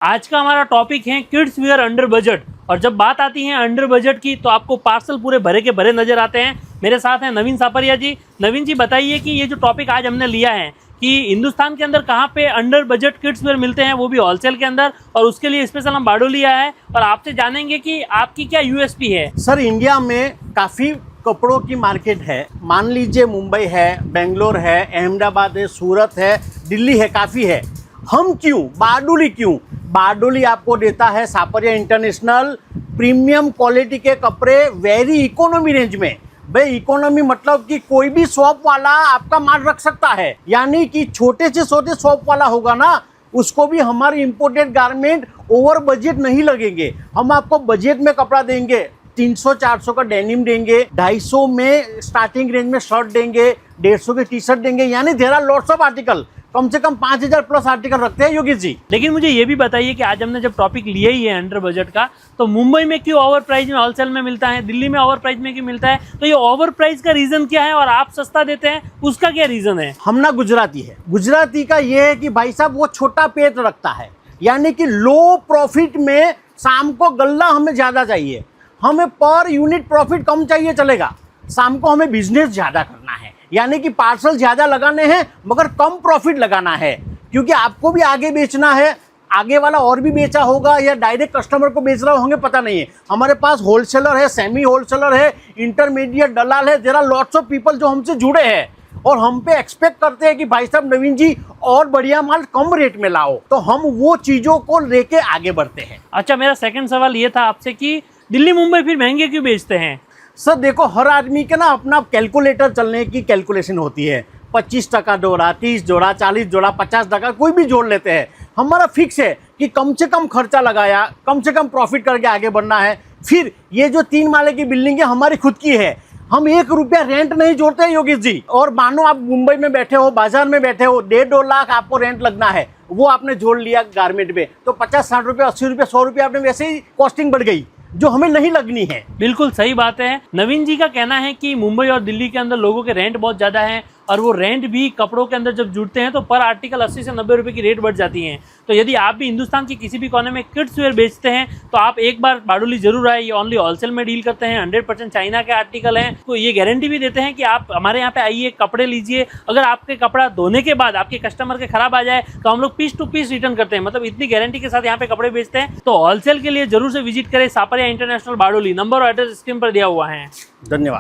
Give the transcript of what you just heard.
आज का हमारा टॉपिक है किड्स वियर अंडर बजट। और जब बात आती है अंडर बजट की तो आपको पार्सल पूरे भरे के भरे नजर आते हैं। मेरे साथ हैं नवीन सापरिया जी। नवीन जी बताइए कि ये जो टॉपिक आज हमने लिया है कि हिंदुस्तान के अंदर कहाँ पे अंडर बजट किड्स वियर मिलते हैं, वो भी होलसेल के अंदर, और उसके लिए स्पेशल हम बाडो लिया है और आपसे जानेंगे कि आपकी क्या यूएसपी है। सर, इंडिया में काफ़ी कपड़ों की मार्केट है। मान लीजिए मुंबई है, बेंगलोर है, अहमदाबाद है, सूरत है, दिल्ली है, काफ़ी है। हम क्यों बारडोली क्यों? बारडोली आपको देता है सापरिया इंटरनेशनल प्रीमियम क्वालिटी के कपड़े वेरी इकोनॉमी रेंज में। भाई इकोनॉमी मतलब कि कोई भी शॉप वाला आपका माल रख सकता है, यानी कि छोटे से छोटे शॉप वाला होगा ना, उसको भी हमारे इंपोर्टेड गारमेंट ओवर बजट नहीं लगेंगे। हम आपको बजट में कपड़ा देंगे, 300-400 का डेनिम देंगे, 250 में स्टार्टिंग रेंज में शर्ट देंगे, 150 के टी शर्ट देंगे, यानी there are lots of article. कम से कम 5000 प्लस आर्टिकल रखते हैं योगेश जी। लेकिन मुझे ये भी बताइए कि आज हमने जब टॉपिक लिया ही है अंडर बजट का, तो मुंबई में क्यों ओवर प्राइस में होलसेल में मिलता है, दिल्ली में ओवर प्राइस में क्यों मिलता है? तो ये ओवर प्राइस का रीजन क्या है और आप सस्ता देते हैं, उसका क्या रीजन है? हम ना गुजराती है, गुजराती का ये है कि भाई साहब वो छोटा पेट रखता है, यानी कि लो प्रॉफिट में शाम को गल्ला हमें ज़्यादा चाहिए, हमें पर यूनिट प्रॉफिट कम चाहिए चलेगा, शाम को हमें बिजनेस ज़्यादा करना है, यानी कि पार्सल ज़्यादा लगाने हैं मगर कम प्रॉफिट लगाना है, क्योंकि आपको भी आगे बेचना है। आगे वाला और भी बेचा होगा या डायरेक्ट कस्टमर को बेच रहा होंगे पता नहीं है। हमारे पास होलसेलर है, सेमी होलसेलर है, इंटरमीडिएट दलाल है, there are lots of people जो हमसे जुड़े हैं और हम पे एक्सपेक्ट करते हैं कि भाई साहब नवीन जी और बढ़िया माल कम रेट में लाओ, तो हम वो चीज़ों को लेके आगे बढ़ते हैं। अच्छा, मेरा सेकंड सवाल ये था आपसे कि दिल्ली मुंबई फिर महंगे क्यों बेचते हैं? सर देखो, हर आदमी के ना अपना कैलकुलेटर चलने की कैलकुलेशन होती है। 25% जोड़ा, 30 जोड़ा, 40 जोड़ा, 50% कोई भी जोड़ लेते हैं। हमारा फिक्स है कि कम से कम खर्चा लगाया, कम से कम प्रॉफिट करके आगे बढ़ना है। फिर ये जो 3 माले की बिल्डिंग है हमारी खुद की है, हम 1 रुपया रेंट नहीं जोड़ते हैं योगेश जी। और मानो आप मुंबई में बैठे हो, बाजार में बैठे हो, 1.5-2 लाख आपको रेंट लगना है, वो आपने जोड़ लिया गारमेंट में, तो 50-60 रुपये, 80 रुपये, 100 रुपये आपने वैसे ही कॉस्टिंग बढ़ गई, जो हमें नहीं लगनी है। बिल्कुल सही बात है। नवीन जी का कहना है कि मुंबई और दिल्ली के अंदर लोगों के रेंट बहुत ज़्यादा हैं और वो रेंट भी कपड़ों के अंदर जब जुड़ते हैं तो पर आर्टिकल 80 से 90 रुपए की रेट बढ़ जाती हैं। तो यदि आप भी हिंदुस्तान के किसी भी कोने में किड्स वेयर बेचते हैं तो आप एक बार बारडोली जरूर आए। ये ओनली होलसेल में डील करते हैं, 100% चाइना के आर्टिकल हैं, तो ये गारंटी भी देते हैं कि आप हमारे यहाँ पे आइए, कपड़े लीजिए। अगर आपके कपड़ा धोने के बाद आपके कस्टमर के खराब आ जाए तो हम लोग पीस टू पीस रिटर्न करते हैं, मतलब इतनी गारंटी के साथ यहाँ पे कपड़े बेचते हैं। तो होलसेल के लिए जरूर से विजिट करें सापरिया इंटरनेशनल बारडोली। नंबर और एड्रेस स्क्रीन पर दिया हुआ है। धन्यवाद।